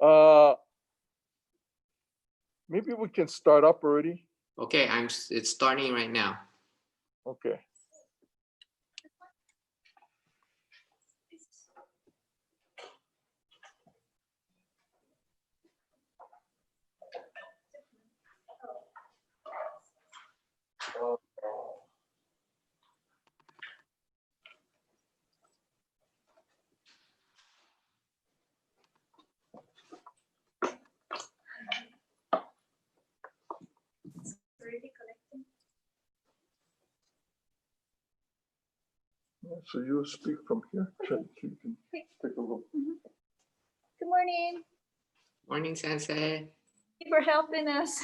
Maybe we can start up already. Okay, it's starting right now. Okay. So you speak from here, so you can take a look. Good morning. Morning, Sensei. Thank you for helping us.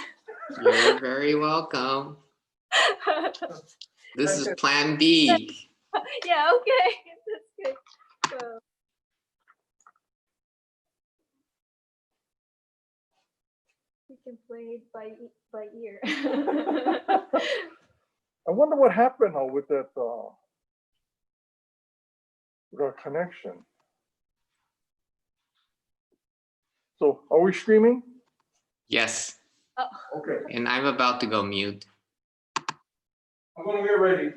You're very welcome. This is Plan B. Yeah, okay. That's good. So, we can play it by ear. I wonder what happened with that with our connection. So are we streaming? Yes, Oh, Okay. and I'm about to go mute. I'm gonna get ready.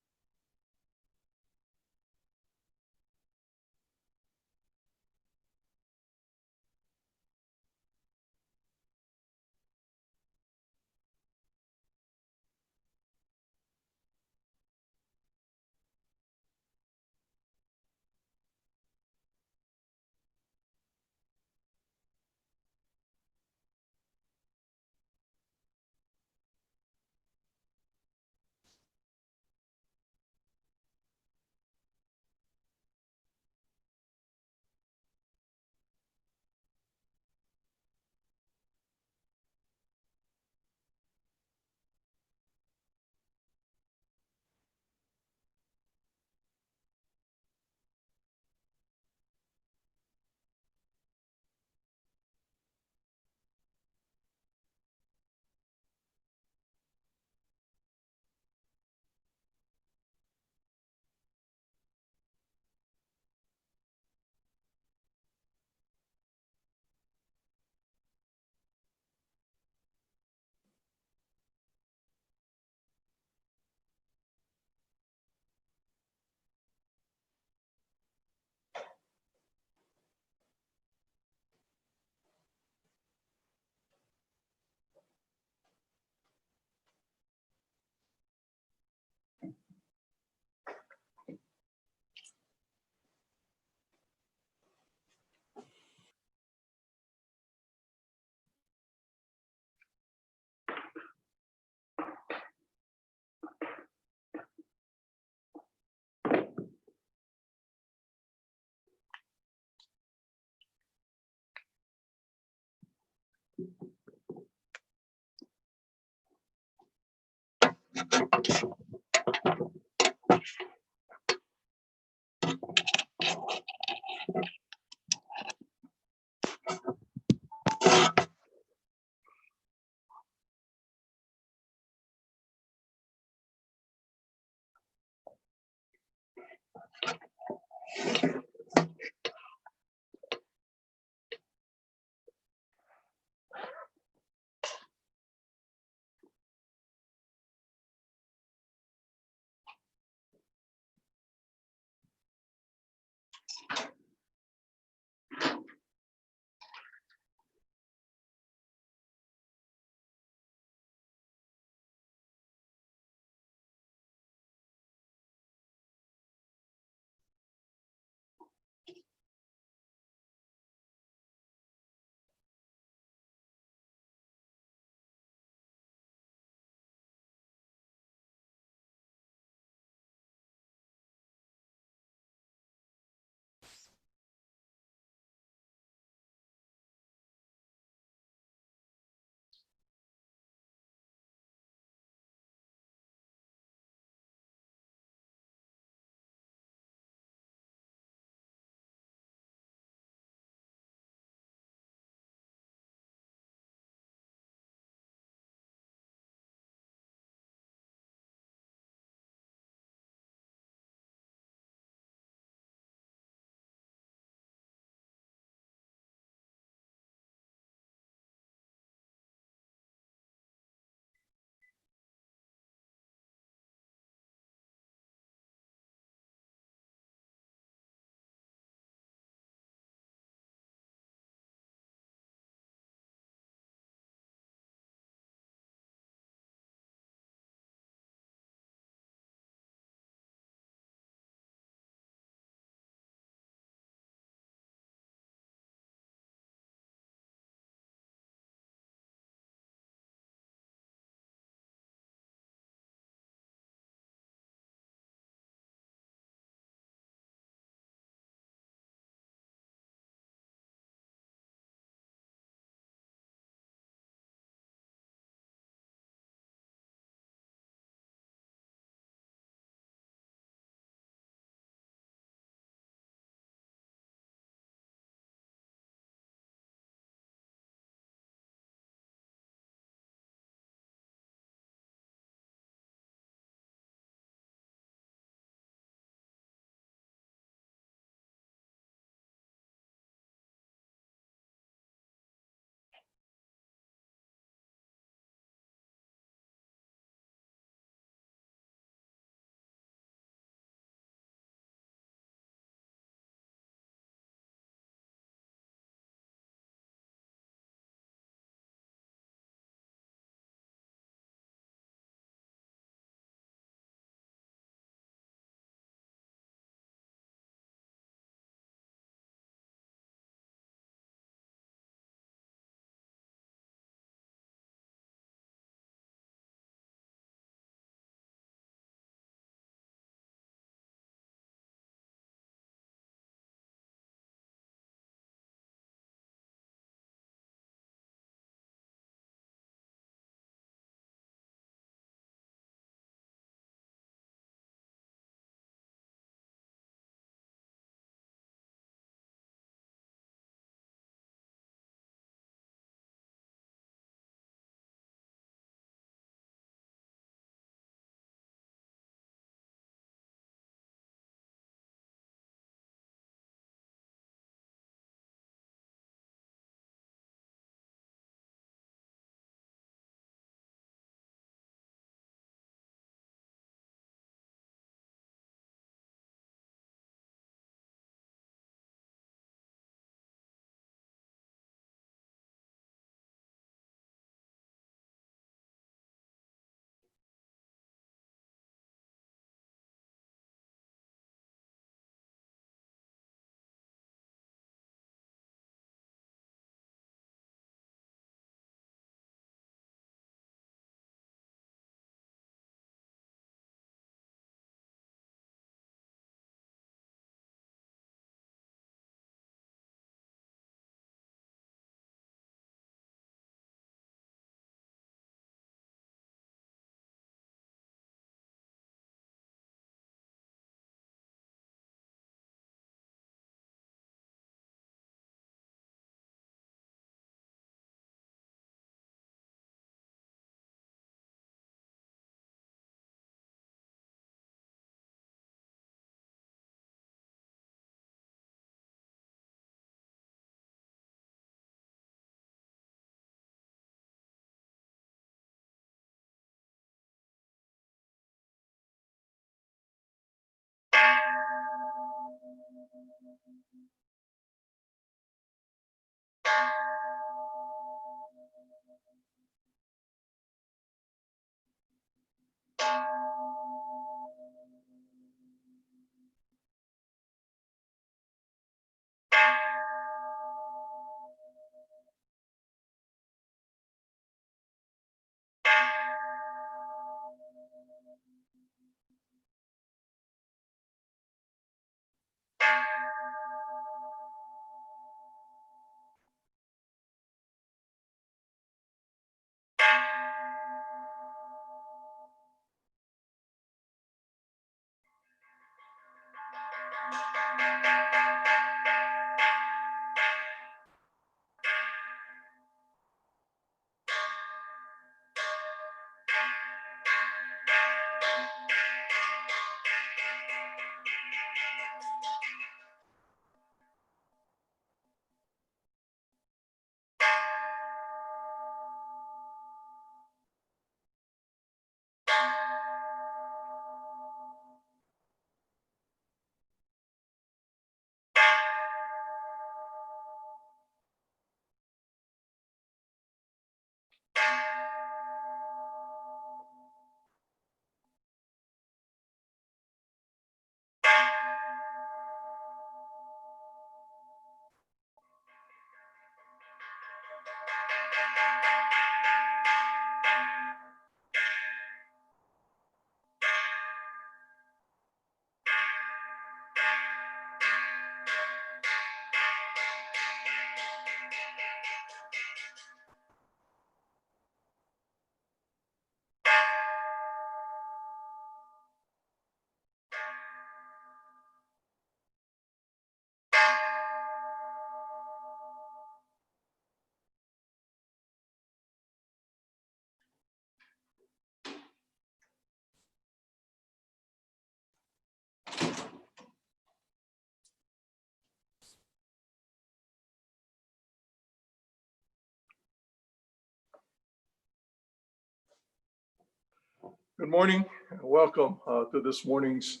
Good morning and welcome to this morning's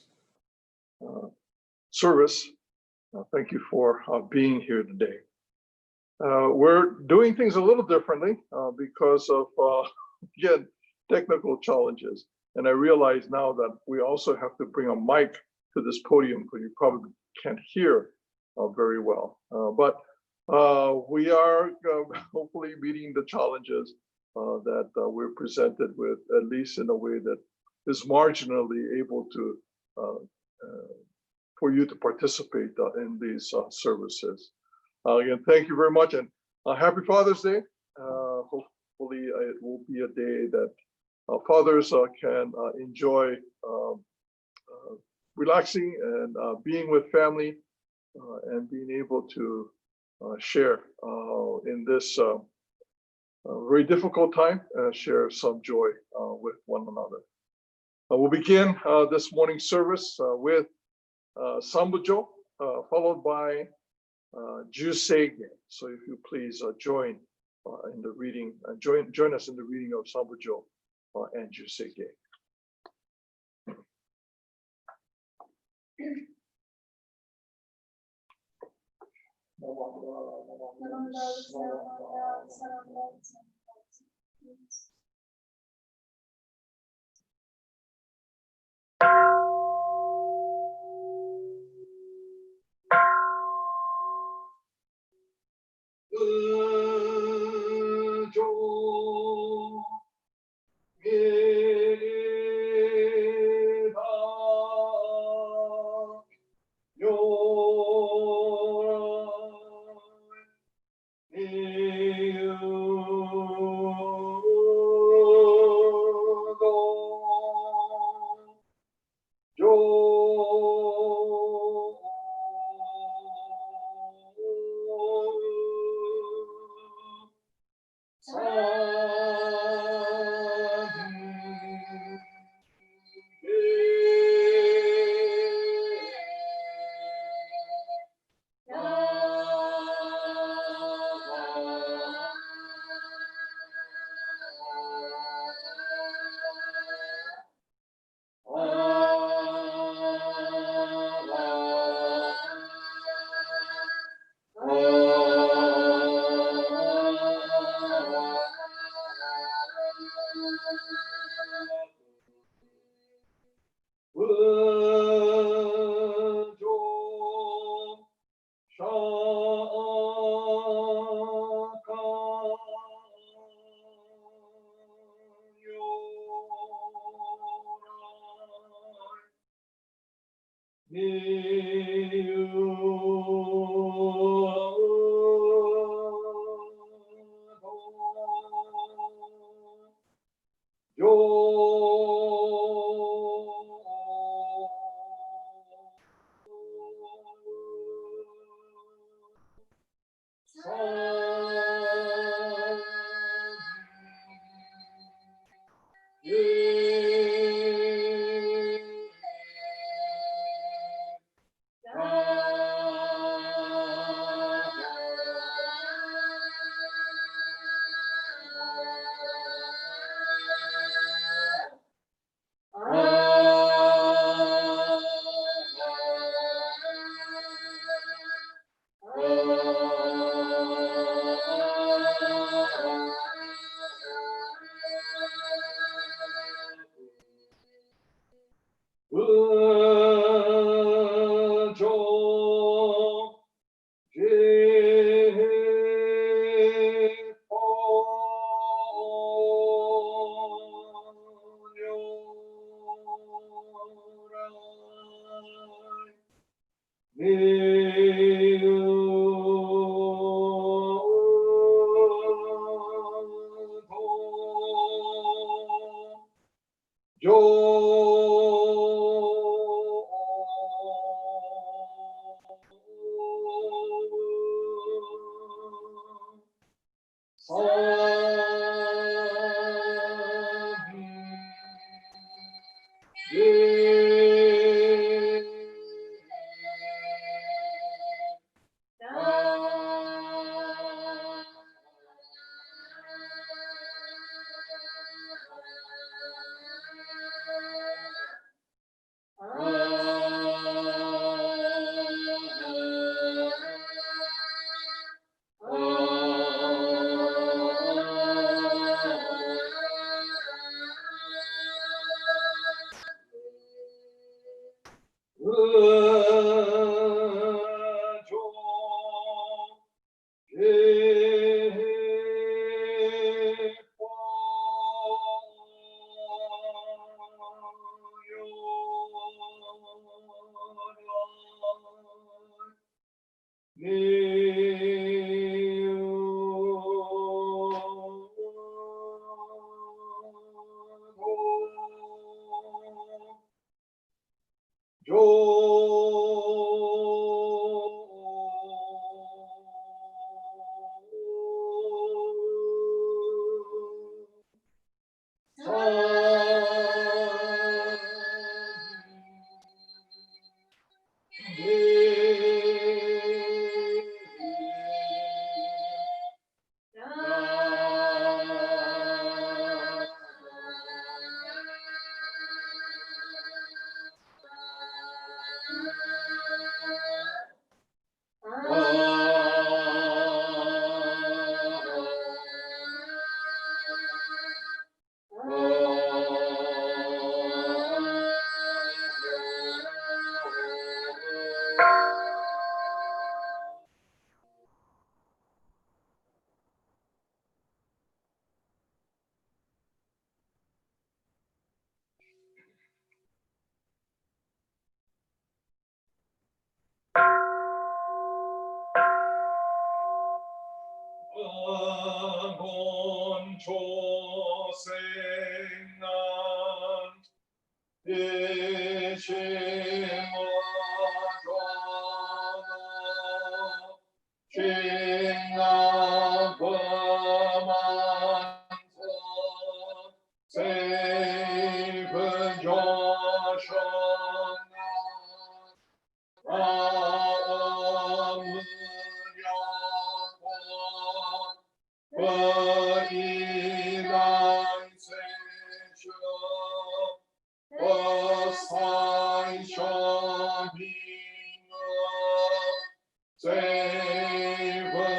service. Thank you for being here today. We're doing things a little differently because of, again, technical challenges. And I realize now that we also have to bring a mic to this podium because you probably can't hear very well. But we are hopefully meeting the challenges that we're presented with, at least in a way that is marginally able to, for you to participate in these services. Again, thank you very much and happy Father's Day. Hopefully it will be a day that fathers can enjoy relaxing and being with family and being able to share in this very difficult time, share some joy with one another. We'll begin this morning's service with Sambujo, followed by Juseige. So if you please join in the reading, join us in the reading of Sambujo and Juseige. Save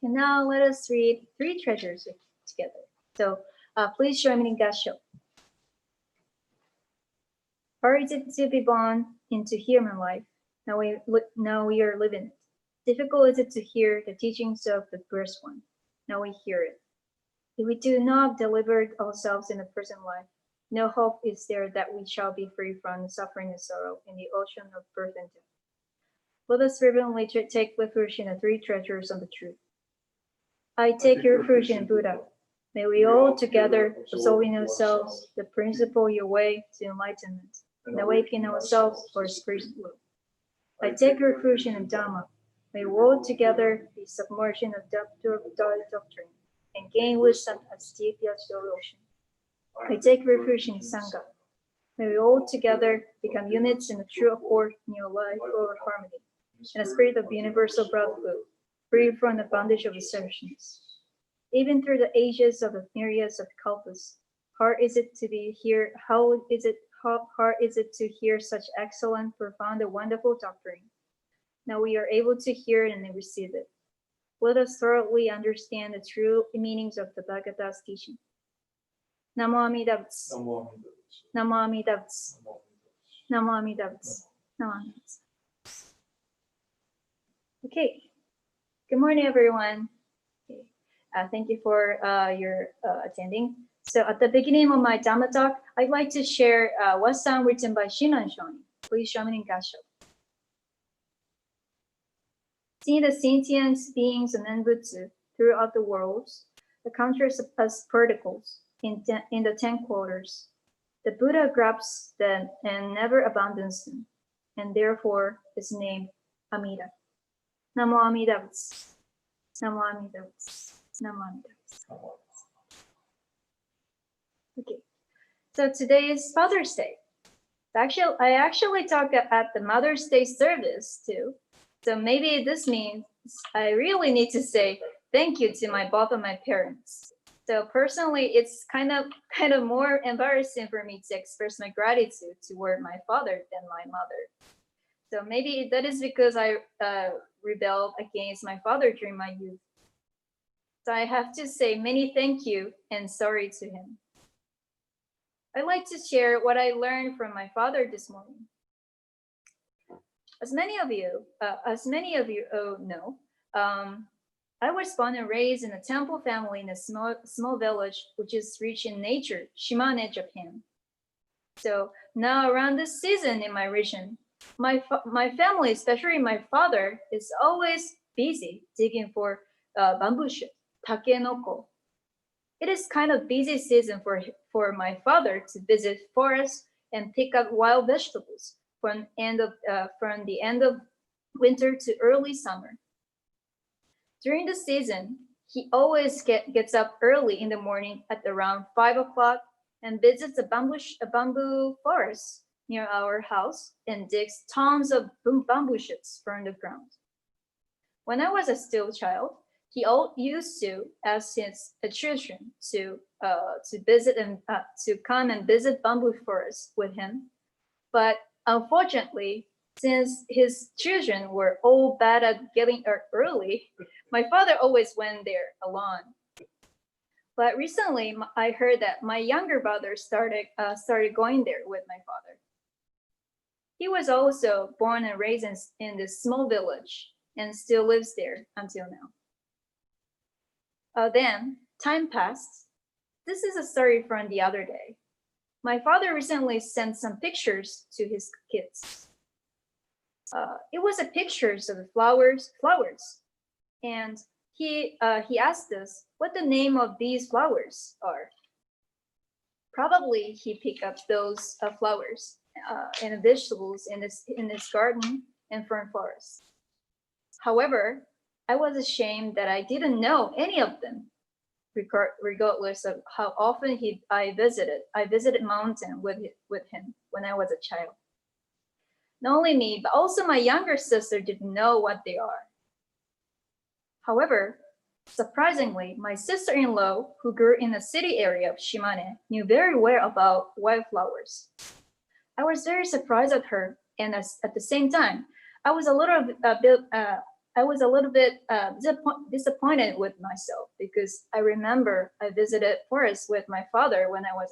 And now let us read three treasures together. So please join me in Gasho. Hard is it to be born into human life. Now we are living it. Difficult is it to hear the teachings of the first one. Now we hear it. If we do not deliver ourselves in the present life, no hope is there that we shall be free from suffering and sorrow in the ocean of birth and death. Let us reverently take refuge in the three treasures of the truth. I take refuge in Buddha. May we all together absorb in ourselves the principle your way to enlightenment and awaken ourselves for spiritual will. I take refuge in Dharma. May we all together be submerged in the depth of doctrine and gain wisdom as deep as the ocean. I take refuge in Sangha. May we all together become units in the true accord, new life or harmony, and a spirit of universal brotherhood, free from the bondage of assertions. Even through the ages of the myriads of kalpas, hard is it to be here. How hard is it to hear such excellent, profound, and wonderful doctrine? Now we are able to hear it and receive it. Let us thoroughly understand the true meanings of the Bhagavata's teaching. Namo Amida Butsu. Namo Amida Butsu. Namo Amida Butsu. Namo Amida Butsu. Okay. Good morning, everyone. Okay. Thank you for your attending. So at the beginning of my Dhamma talk, I'd like to share one song written by Shinan Shoni. Please join me in Gasho. Seeing the sentient beings and Nenbutsu throughout the worlds, the countless as particles in the 10 quarters, the Buddha grabs them and never abandons them, and therefore is named Amida. Namo Amida Butsu. Namo Amida Butsu. Namo Amida Butsu. Okay, so today is Father's Day. I actually talk at the Mother's Day service too. So maybe this means I really need to say thank you to both of my parents. So personally, it's kind of more embarrassing for me to express my gratitude toward my father than my mother. So maybe that is because I rebelled against my father during my youth. So I have to say many thank you and sorry to him. I'd like to share what I learned from my father this morning. As many of you know, I was born and raised in a temple family in a small village, which is rich in nature, Shimane, Japan. So now around this season in my region, my family, especially my father, is always busy digging for bamboo shoot, takenoko. It is kind of busy season for my father to visit forests and pick up wild vegetables from the end of winter to early summer. During the season, he always gets up early in the morning at around 5 o'clock and visits a bamboo forest near our house and digs tons of bamboo shoots from the ground. When I was a still child, he used to ask his children to visit and to come and visit bamboo forests with him, but unfortunately, since his children were all bad at getting up early, my father always went there alone. But recently, I heard that my younger brother started going there with my father. He was also born and raised in this small village and still lives there until now. Then time passed. This is a story from the other day. My father recently sent some pictures to his kids. It was a pictures of the flowers, and he asked us what the name of these flowers are. Probably he picked up those flowers and vegetables in his garden and fern forest. However, I was ashamed that I didn't know any of them, regardless of how often I visited mountain with him when I was a child. Not only me, but also my younger sister didn't know what they are. However, surprisingly, my sister-in-law, who grew in the city area of Shimane, knew very well about wildflowers. I was very surprised at her, and at the same time, I was a little bit disappointed with myself because I remember I visited forest with my father when I was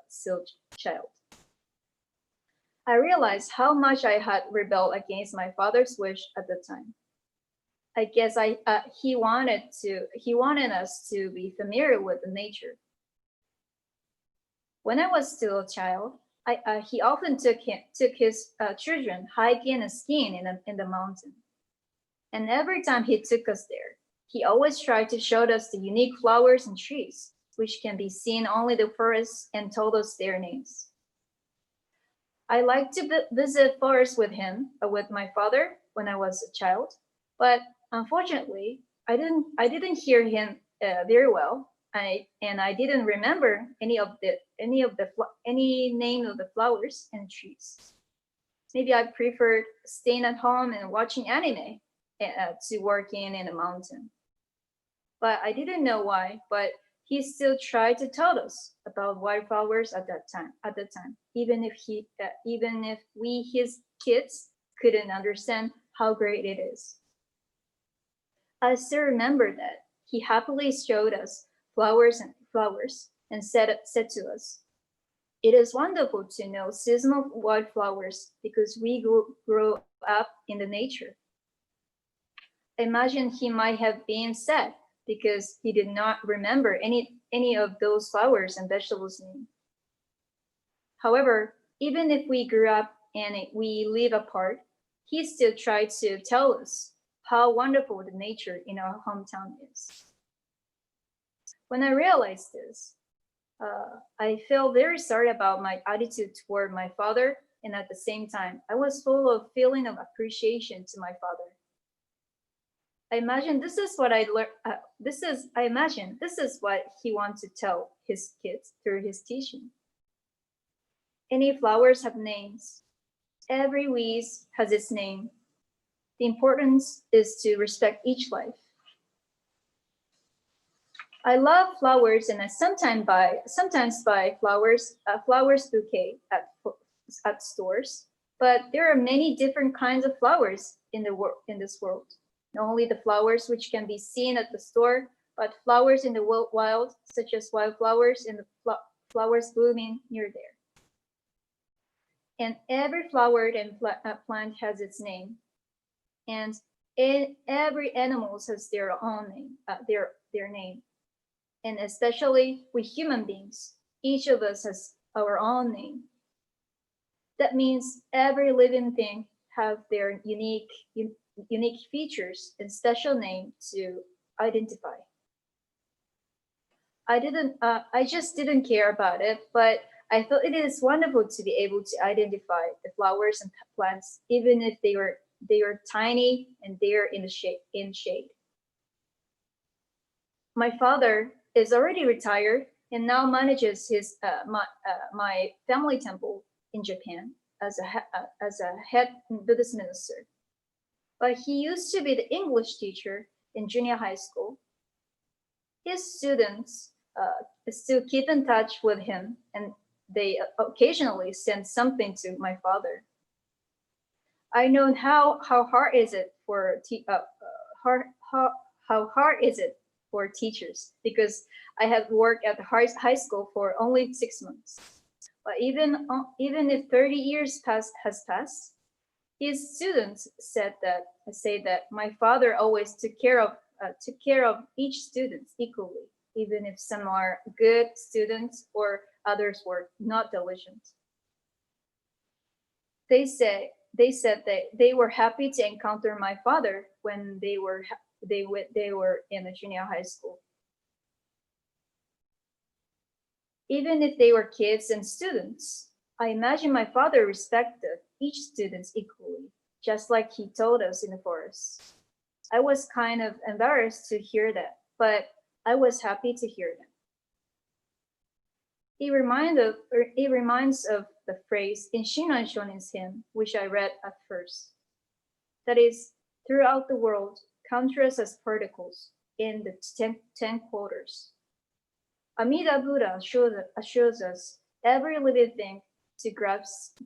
still child. I realized how much I had rebelled against my father's wish at the time. I guess he wanted us to be familiar with the nature. When I was still a child, he often took his children hiking and skiing in the mountain. And every time he took us there, he always tried to show us the unique flowers and trees, which can be seen only in the forest, and told us their names. I liked to visit forests with my father when I was a child, but unfortunately, I didn't hear him very well. I didn't remember any name of the flowers and trees. Maybe I preferred staying at home and watching anime to working in a mountain. But I didn't know why, but he still tried to tell us about wildflowers at the time, even if we, his kids, couldn't understand how great it is. I still remember that he happily showed us flowers and said to us, "It is wonderful to know seasonal wildflowers because we grew up in the nature." I imagine he might have been sad because he did not remember any of those flowers and vegetables' name. However, even if we grew up and we live apart, he still tried to tell us how wonderful the nature in our hometown is. When I realized this, I felt very sorry about my attitude toward my father, and at the same time, I was full of feeling of appreciation to my father. I imagine this is what I learned. I imagine this is what he wants to tell his kids through his teaching. Any flowers have names. Every weed has its name. The importance is to respect each life. I love flowers, and I sometimes buy flowers bouquet at stores. But there are many different kinds of flowers in this world. Not only the flowers which can be seen at the store, but flowers in the wild, such as wildflowers and the flowers blooming near there. And every flower and plant has its name, and every animal has their own name, their name. And especially with human beings, each of us has our own name. That means every living thing have their unique features and special name to identify. I just didn't care about it, but I thought it is wonderful to be able to identify the flowers and plants, even if they are tiny and they are in shade. My father is already retired and now manages my family temple in Japan as a head Buddhist minister. But he used to be the English teacher in junior high school. His students still keep in touch with him, and they occasionally send something to my father. I know how hard is it for teachers, because I have worked at the high school for only 6 months. But even if 30 years has passed, his students say that my father always took care of took care of each student equally, even if some are good students or others were not diligent. They said that they were happy to encounter my father when they were in the junior high school. Even if they were kids and students, I imagine my father respected each student equally, just like he told us in the forest. I was kind of embarrassed to hear that, but I was happy to hear that. It reminds of the phrase in Shinran Shonin's hymn, which I read at first. That is, throughout the world, count us as particles in the 10 quarters. Amida Buddha assures us every living thing to grasp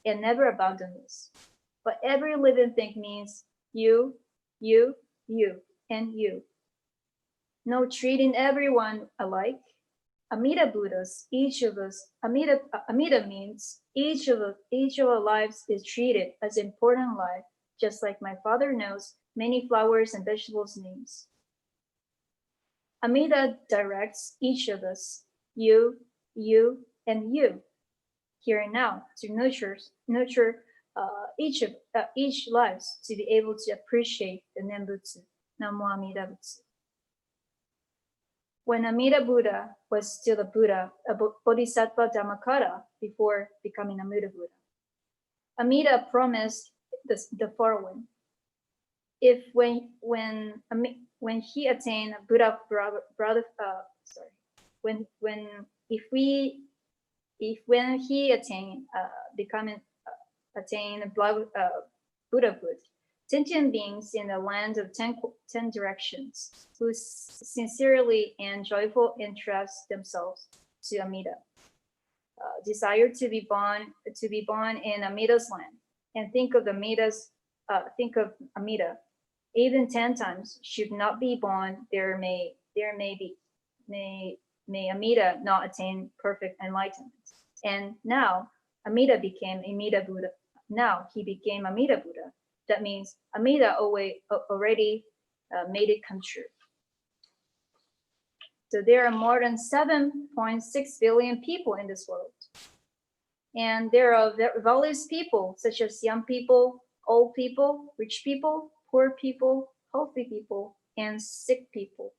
and never abandon us. But every living thing means you, and you. No treating everyone alike. Amida Buddhas, each of us, Amida means each of our lives is treated as important life, just like my father knows many flowers and vegetables names. Amida directs each of us, you, and you, here and now, to nurture each lives to be able to appreciate the Nembutsu, Namo Amida Butsu. When Amida Buddha was still a Buddha, a Bodhisattva Dhammakara before becoming Amida Buddha, Amida promised the following: if when he attained Buddha when he attained Buddhahood, sentient beings in the land of 10 directions who sincerely and joyful entrust themselves to Amida, desire to be born in Amida's land, and think of Amida, even 10 times should not be born. There may Amida not attain perfect enlightenment. And now Amida became Amida Buddha. Now he became Amida Buddha. That means Amida already made it come true. So there are more than 7.6 billion people in this world. And there are various people, such as young people, old people, rich people, poor people, healthy people, and sick people.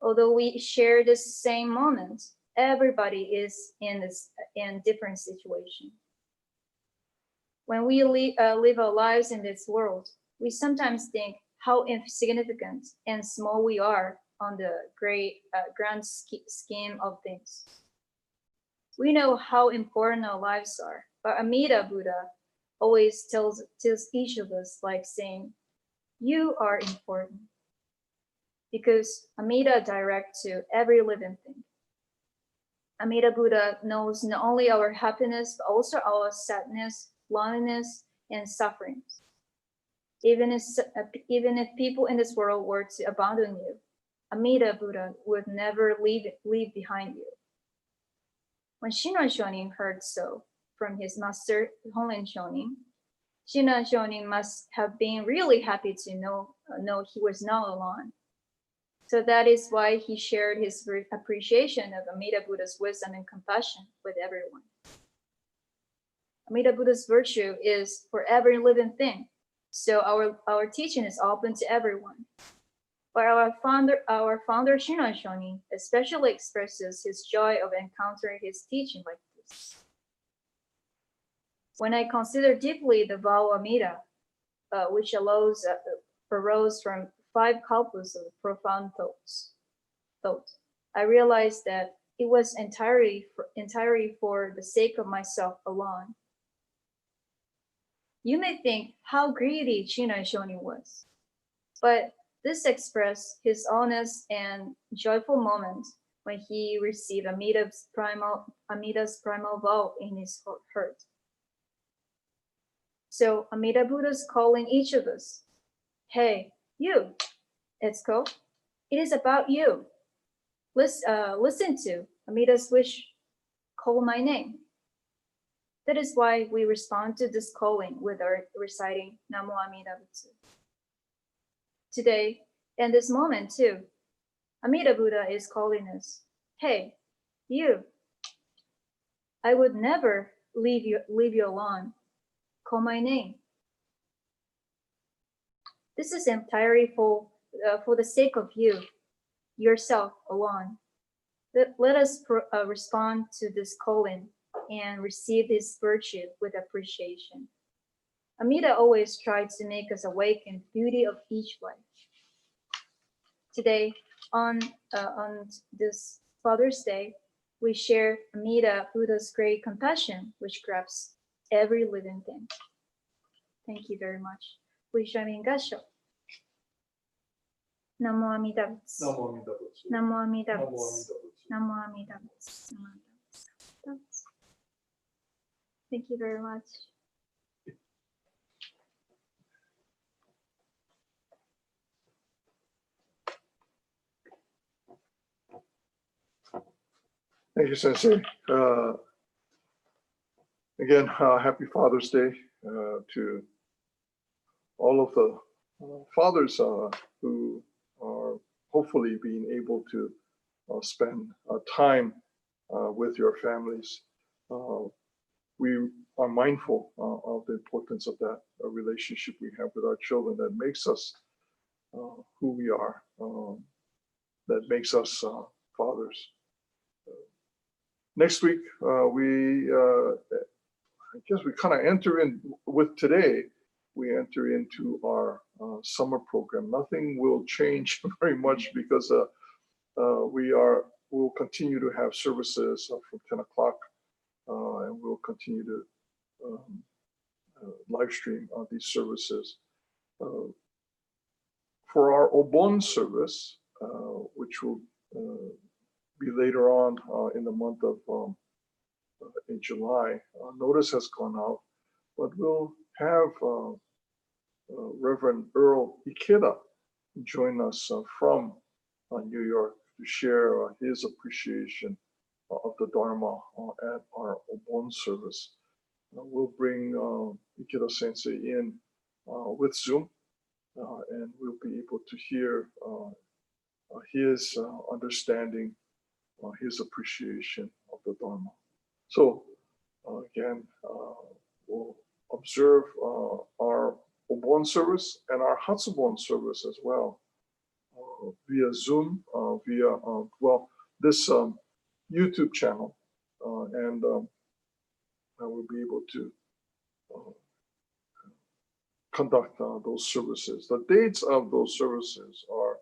Although we share the same moment, everybody is in different situation. When we live our lives in this world, we sometimes think how insignificant and small we are on the great grand scheme of things. We know how important our lives are, but Amida Buddha always tells each of us, like saying, you are important. Because Amida directs to every living thing. Amida Buddha knows not only our happiness, but also our sadness, loneliness, and sufferings. Even if people in this world were to abandon you, Amida Buddha would never leave behind you. When Shinran Shonin heard so from his master Honren Shonin, Shinran Shonin must have been really happy to know he was not alone. So that is why he shared his appreciation of Amida Buddha's wisdom and compassion with everyone. Amida Buddha's virtue is for every living thing, so our teaching is open to everyone. But our founder Shinran Shonin especially expresses his joy of encountering his teaching like this. When I consider deeply the vow of Amida, which arose from 5 kalpas of profound thought, I realized that it was entirely for the sake of myself alone. You may think how greedy Shinran Shonin was, but this expressed his honest and joyful moment when he received Amida's primal vow in his heart. So Amida Buddha is calling each of us, hey, you, Etsuko, it is about you. Listen to Amida's wish, call my name. That is why we respond to this calling with our reciting Namo Amida Butsu. Today, And this moment too, Amida Buddha is calling us, hey, you, I would never leave you alone. Call my name. This is entirely for the sake of you, yourself alone. Let us respond to this calling and receive this virtue with appreciation. Amida always tried to make us awake in the beauty of each life. Today, on this Father's Day, we share Amida Buddha's great compassion, which grabs every living thing. Thank you very much. Please join me in Gassho. Namo Amida Butsu. Namo Amida Butsu. Namo Amida Butsu. Namo Amida Butsu. Thank you very much. Thank you, Sensei. Again, happy Father's Day to all of the fathers who are hopefully being able to spend time with your families. We are mindful of the importance of that relationship we have with our children that makes us who we are, that makes us fathers. Next week, I guess we kind of enter in with today, we enter into our summer program. Nothing will change very much because we'll continue to have services from 10 o'clock and we'll continue to live stream these services. For our Obon service, which will be later on in the month of in July, notice has gone out, but we'll have Reverend Earl Ikeda join us from New York to share his appreciation of the Dharma at our Obon service. We'll bring Ikeda Sensei in with Zoom, and we'll be able to hear his understanding, his appreciation of the Dharma. So again, we'll observe our Obon service and our Hatsubon service as well via Zoom, via this YouTube channel, and I will be able to conduct those services. The dates of those services are,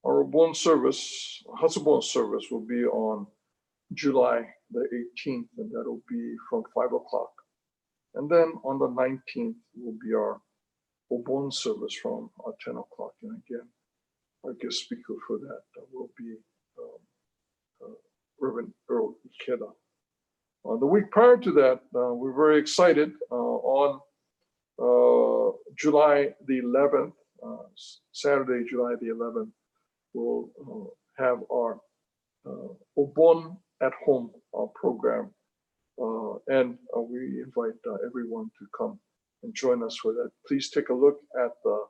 our Obon service, Hatsubon service will be on July the 18th, and that'll be from 5 o'clock. And then on the 19th will be our Obon service from 10 o'clock. And again, our guest speaker for that will be Reverend Earl Ikeda. The week prior to that, we're very excited. On July the 11th, Saturday, July the 11th, we'll have our Obon at Home program. And we invite everyone to come and join us for that. Please take a look at the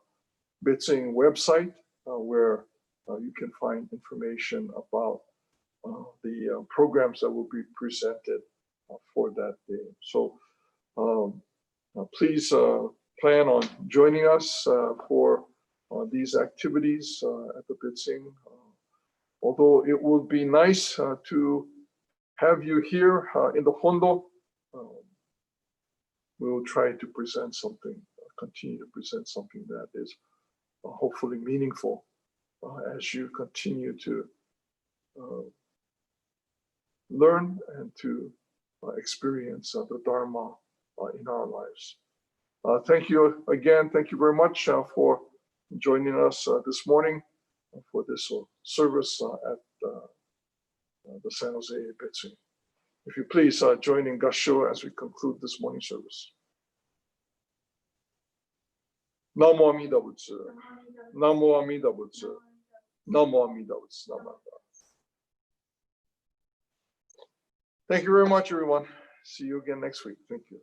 Bitsing website where you can find information about the programs that will be presented for that day. So please plan on joining us for these activities at the Bitsing. Although it would be nice to have you here in the Hondo, we will try to present something, continue to present something that is hopefully meaningful as you continue to learn and to experience the Dharma in our lives. Thank you again. Thank you very much for joining us this morning for this service at the San Jose Bitsing. If you please join in Gassho as we conclude this morning service. Namo Amida Butsu. Namo Amida Butsu. Namo Amida Butsu. Thank you very much, everyone. See you again next week. Thank you.